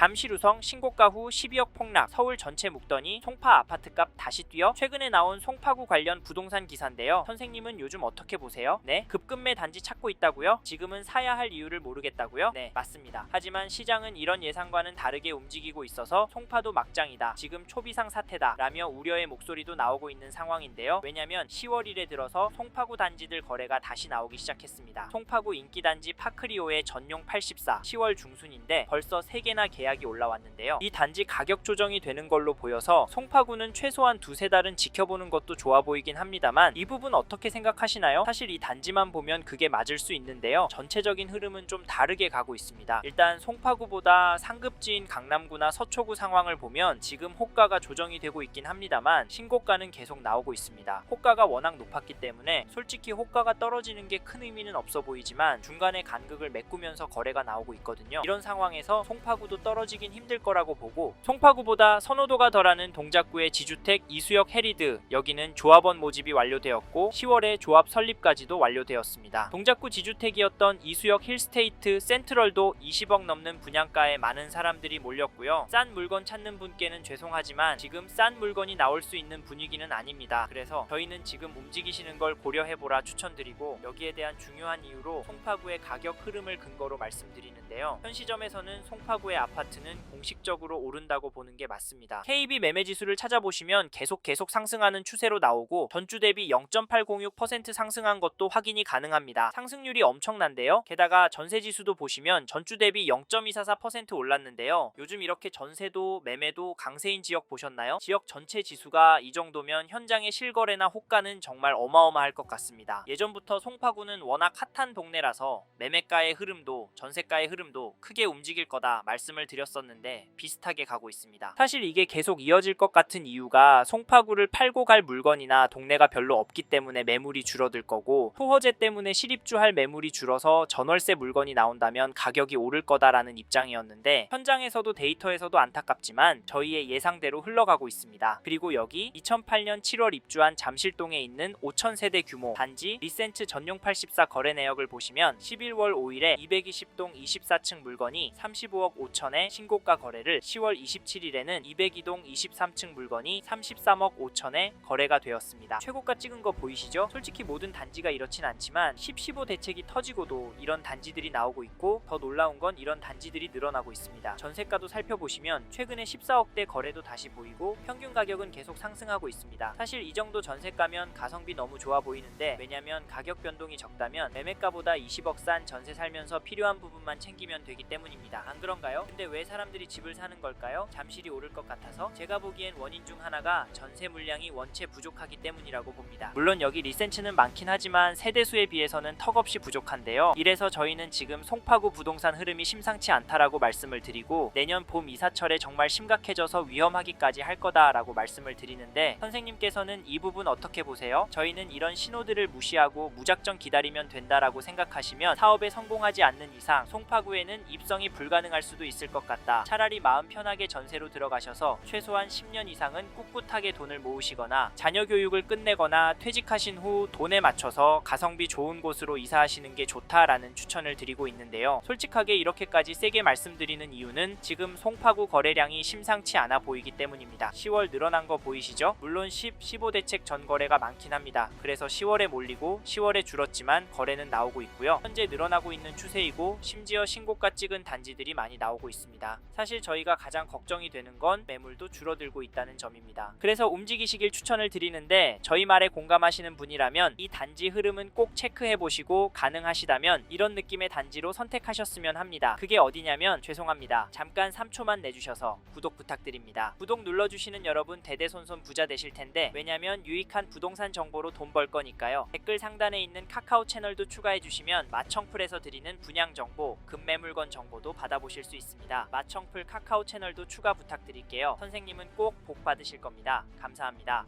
잠실우성 신고가 후 12억 폭락, 서울 전체 묵더니 송파 아파트값 다시 뛰어? 최근에 나온 송파구 관련 부동산 기사인데요. 선생님은 요즘 어떻게 보세요? 네? 급급매 단지 찾고 있다고요? 지금은 사야 할 이유를 모르겠다고요? 네, 맞습니다. 하지만 시장은 이런 예상과는 다르게 움직이고 있어서 송파도 막장이다, 지금 초비상 사태다 라며 우려의 목소리도 나오고 있는 상황인데요. 왜냐면 10월 1에 들어서 송파구 단지들 거래가 다시 나오기 시작했습니다. 송파구 인기단지 파크리오의 전용 84, 10월 중순인데 벌써 3개나 계약이 올라왔는데요. 이 단지 가격 조정이 되는 걸로 보여서 송파구는 최소한 2-3달은 지켜보는 것도 좋아 보이긴 합니다만, 이 부분 어떻게 생각하시나요? 사실 이 단지만 보면 그게 맞을 수 있는데요. 전체적인 흐름은 좀 다르게 가고 있습니다. 일단 송파구보다 상급지인 강남구나 서초구 상황을 보면 지금 호가가 조정이 되고 있긴 합니다만 신고가는 계속 나오고 있습니다. 호가가 워낙 높았기 때문에 솔직히 호가가 떨어지는 게 큰 의미는 없어 보이지만 중간에 간극을 메꾸면서 거래가 나오고 있거든요. 이런 상황에서 송파구도 떨어지긴 힘들 거라고 보고, 송파구보다 선호도가 덜하는 동작구의 지주택 이수역 해리드, 여기는 조합원 모집이 완료되었고 10월에 조합 설립까지도 완료되었습니다. 동작구 지주택이었던 이수역 힐스테이트 센트럴도 20억 넘는 분양가에 많은 사람들이 몰렸고요. 싼 물건 찾는 분께는 죄송하지만 지금 싼 물건이 나올 수 있는 분위기는 아닙니다. 그래서 저희는 지금 움직이시는 걸 고려해보라 추천드리고, 여기에 대한 중요한 이유로 송파구의 가격 흐름을 근거로 말씀드리는데요. 현 시점에서는 송파구의 아파트는 공식적으로 오른다고 보는 게 맞습니다. KB 매매지수를 찾아보시면 계속 상승하는 추세로 나오고 전주 대비 0.806% 상승한 것도 확인이 가능합니다. 상승률이 엄청난데요. 게다가 전세지수도 보시면 전주 대비 0.244% 올랐는데요. 요즘 이렇게 전세도 매매도 강세인 지역 보셨나요? 지역 전체 지수가 이 정도면 현장의 실거래나 호가는 정말 어마어마할 것 같습니다. 예전부터 송파구는 워낙 핫한 동네라서 매매가의 흐름도 전세가의 흐름도 크게 움직일 거다 말씀을 드렸었는데 비슷하게 가고 있습니다. 사실 이게 계속 이어질 것 같은 이유가 송파구를 팔고 갈 물건이나 동네가 별로 없기 때문에 매물이 줄어들 거고, 토호재 때문에 실입주할 매물이 줄어서 전월세 물건이 나온다면 가격이 오를 거다라는 입장이었는데 현장에서도 데이터에서도 안타깝지만 저희의 예상대로 흘러가고 있습니다. 그리고 여기 2008년 7월 입주한 잠실동에 있는 5,000세대 규모 단지 리센츠 전용 84 거래 내역을 보시면 11월 5일에 220동 24층 물건이 35억 5천에 신고가 거래를, 10월 27일에는 202동 23층 물건이 33억 5천에 거래가 되었습니다. 최고가 찍은 거 보이시죠? 솔직히 모든 단지가 이렇진 않지만 10-15 대책이 터지고도 이런 단지들이 나오고 있고, 더 놀라운 건 이런 단지들이 늘어나고 있습니다. 전세가도 살펴보시면 최근에 14억대 거래도 다시 보이고 평균 가격은 계속 상승하고 있습니다. 사실 이 정도 전세가면 가성비 너무 좋아 보이는데, 왜냐면 가격 변동이 적다면 매매가보다 20억 싼 전세 살면서 필요한 부분만 챙기면 되기 때문입니다. 안 그런가요? 근데 왜 사람들이 집을 사는 걸까요? 잠실이 오를 것 같아서? 제가 보기엔 원인 중 하나가 전세 물량이 원체 부족하기 때문이라고 봅니다. 물론 여기 리센츠는 많긴 하지만 세대수에 비해서는 턱없이 부족한데요. 이래서 저희는 지금 송파구 부동산 흐름이 심상치 않다라고 말씀을 드리고, 내년 봄 이사철에 정말 심각해져서 위험하기까지 할 거다라고 말씀을 드리는데, 선생님께서는 이 부분 어떻게 보세요? 저희는 이런 신호들을 무시하고 무작정 기다리면 된다라고 생각하시면 사업에 성공하지 않는 이상 송파구에는 입성이 불가능할 수도 있을 것 같다. 차라리 마음 편하게 전세로 들어가셔서 최소한 10년 이상은 꿋꿋하게 돈을 모으시거나 자녀 교육을 끝내거나 퇴직하신 후 돈에 맞춰서 가성비 좋은 곳으로 이사하시는 게 좋다라는 추천을 드리고 있는데요. 솔직하게 이렇게까지 세게 말씀드리는 이유는 지금 송파구 거래량이 심상치 않아 보이기 때문입니다. 10월 늘어난 거 보이시죠? 물론 15 대책 전 거래가 많긴 합니다. 그래서 10월에 몰리고 10월에 줄었지만 거래는 나오고 있고요. 현재 늘어나고 있는 추세이고 심지어 신고가 찍은 단지들이 많이 나오고 있습니다. 사실 저희가 가장 걱정이 되는 건 매물도 줄어들고 있다는 점입니다. 그래서 움직이시길 추천을 드리는데, 저희 말에 공감하시는 분이라면 이 단지 흐름은 꼭 체크해보시고 가능하시다면 이런 느낌의 단지로 선택하셨으면 합니다. 그게 어디냐면, 죄송합니다, 잠깐 3초만 내주셔서 구독 부탁드립니다. 구독 눌러주시는 여러분 대대손손 부자 되실 텐데, 왜냐면 유익한 부동산 정보로 돈 벌 거니까요. 댓글 상단에 있는 카카오 채널도 추가해주시면 마청풀에서 드리는 분양 정보, 급매물건 정보도 받아보실 수 있습니다. 마청풀 카카오 채널도 추가 부탁드릴게요. 선생님은 꼭 복 받으실 겁니다. 감사합니다.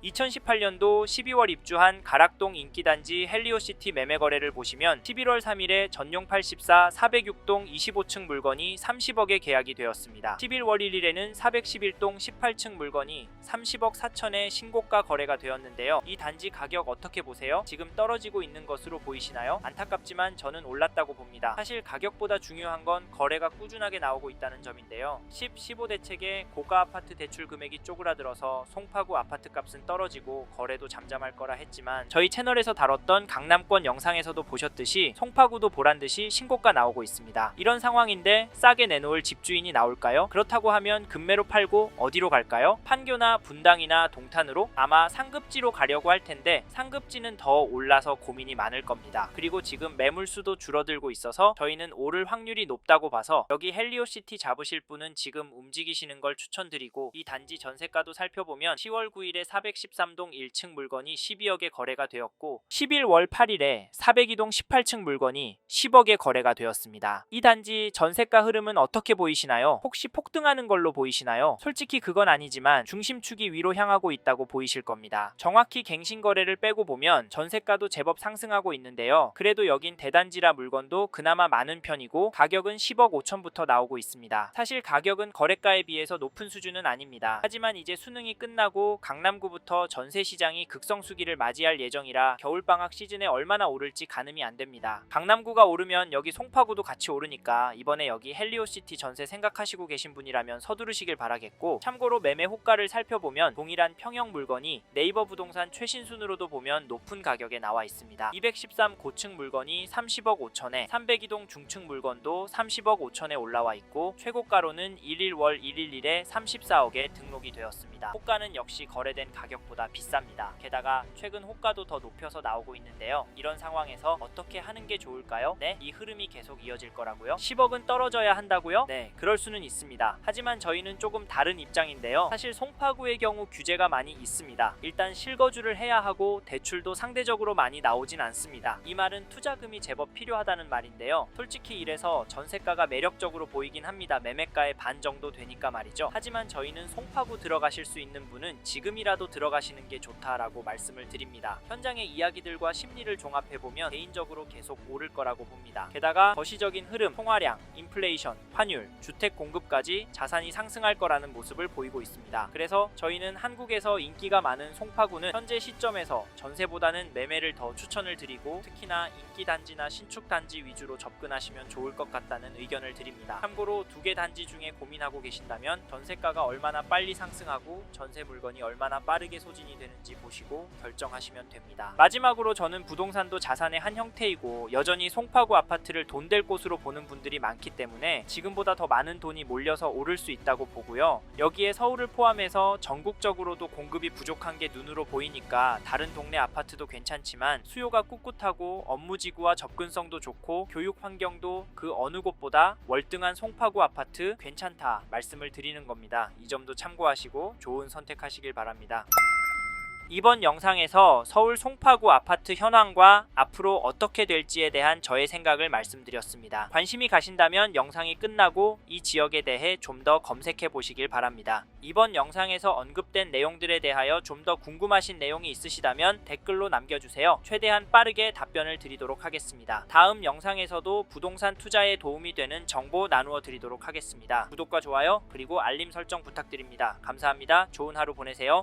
2018년도 12월 입주한 가락동 인기단지 헬리오시티 매매 거래를 보시면 11월 3일에 전용 84 406동 25층 물건이 30억에 계약이 되었습니다. 11월 1일에는 411동 18층 물건이 30억 4천에 신고가 거래가 되었는데요. 이 단지 가격 어떻게 보세요? 지금 떨어지고 있는 것으로 보이시나요? 안타깝지만 저는 올랐다고 봅니다. 사실 가격보다 중요한 건 거래가 꾸준하게 나오고 있다는 점인데요. 10, 15 대책에 고가 아파트 대출 금액이 쪼그라들어서 송파구 아파트 값은 떨어지고 거래도 잠잠할 거라 했지만 저희 채널에서 다뤘던 강남권 영상에서도 보셨듯이 송파구도 보란듯이 신고가 나오고 있습니다. 이런 상황인데 싸게 내놓을 집주인이 나올까요? 그렇다고 하면 급매로 팔고 어디로 갈까요? 판교나 분당이나 동탄으로? 아마 상급지로 가려고 할 텐데 상급지는 더 올라서 고민이 많을 겁니다. 그리고 지금 매물수도 줄어들고 있어서 저희는 오를 확률이 높다고 봐서 여기 헬리오시티 잡으실 분은 지금 움직이시는 걸 추천드리고, 이 단지 전세가도 살펴보면 10월 9일에 413동 1층 물건이 12억에 거래가 되었고 11월 8일에 402동 18층 물건이 10억에 거래가 되었습니다. 이 단지 전세가 흐름은 어떻게 보이시나요? 혹시 폭등하는 걸로 보이시나요? 솔직히 그건 아니지만 중심축이 위로 향하고 있다고 보이실 겁니다. 정확히 갱신 거래를 빼고 보면 전세가도 제법 상승하고 있는데요. 그래도 여긴 대단지라 물건도 그나마 많은 편이고 가격은 10억 5천부터 나오고 있습니다. 사실 가격은 거래가에 비해서 높은 수준은 아닙니다. 하지만 이제 수능이 끝나고 강남구부터 전세 시장이 극성수기를 맞이할 예정이라 겨울방학 시즌에 얼마나 오를지 가늠이 안 됩니다. 강남구가 오르면 여기 송파구도 같이 오르니까 이번에 여기 헬리오시티 전세 생각하시고 계신 분이라면 서두르시길 바라겠고, 참고로 매매 호가를 살펴보면 동일한 평형 물건이 네이버 부동산 최신 순으로도 보면 높은 가격에 나와 있습니다. 213 고층 물건이 30억 5천에 302동 중층 물건도 30억 5천에 올라와 있고 최고가로는 1월 1일에 34억에 등록이 되었습니다. 호가는 역시 거래된 가격보다 비쌉니다. 게다가 최근 호가도 더 높여서 나오고 있는데요. 이런 상황에서 어떻게 하는 게 좋을까요? 네, 이 흐름이 계속 이어질 거라고요? 10억은 떨어져야 한다고요? 네, 그럴 수는 있습니다. 하지만 저희는 조금 다른 입장인데요. 사실 송파구의 경우 규제가 많이 있습니다. 일단 실거주를 해야 하고 대출도 상대적으로 많이 나오진 않습니다. 이 말은 투자금이 제법 필요하다는 말인데요. 솔직히 이래서 전세가가 매력적으로 보이긴 합니다. 매매가의 반 정도 되니까 말이죠. 하지만 저희는 송파구 들어가실 수 있는 분은 지금이라도 들어가시는 게 좋다라고 말씀을 드립니다. 현장의 이야기들과 심리를 종합해보면 개인적으로 계속 오를 거라고 봅니다. 게다가 거시적인 흐름, 통화량, 인플레이션, 환율, 주택 공급까지 자산이 상승할 거라는 모습을 보이고 있습니다. 그래서 저희는 한국에서 인기가 많은 송파구는 현재 시점에서 전세보다는 매매를 더 추천을 드리고, 특히나 인기단지나 신축단지 위주로 접근하시면 좋을 것 같다는 의견을 드립니다. 참고로 두 개 단지 중에 고민하고 계신다면 전세가가 얼마나 빨리 상승하고 전세 물건이 얼마나 빠르게 소진이 되는지 보시고 결정하시면 됩니다. 마지막으로 저는 부동산도 자산의 한 형태이고 여전히 송파구 아파트를 돈 될 곳으로 보는 분들이 많기 때문에 지금보다 더 많은 돈이 몰려서 오를 수 있다고 보고요. 여기에 서울을 포함해서 전국적으로도 공급이 부족한 게 눈으로 보이니까 다른 동네 아파트도 괜찮지만 수요가 꿋꿋하고 업무지구와 접근성도 좋고 교육 환경도 그 어느 곳보다 월등한 송파구 아파트 괜찮다 말씀을 드리는 겁니다. 이 점도 참고하시고 좋은 선택하시길 바랍니다. 이번 영상에서 서울 송파구 아파트 현황과 앞으로 어떻게 될지에 대한 저의 생각을 말씀드렸습니다. 관심이 가신다면 영상이 끝나고 이 지역에 대해 좀 더 검색해 보시길 바랍니다. 이번 영상에서 언급된 내용들에 대하여 좀 더 궁금하신 내용이 있으시다면 댓글로 남겨주세요. 최대한 빠르게 답변을 드리도록 하겠습니다. 다음 영상에서도 부동산 투자에 도움이 되는 정보 나누어 드리도록 하겠습니다. 구독과 좋아요 그리고 알림 설정 부탁드립니다. 감사합니다. 좋은 하루 보내세요.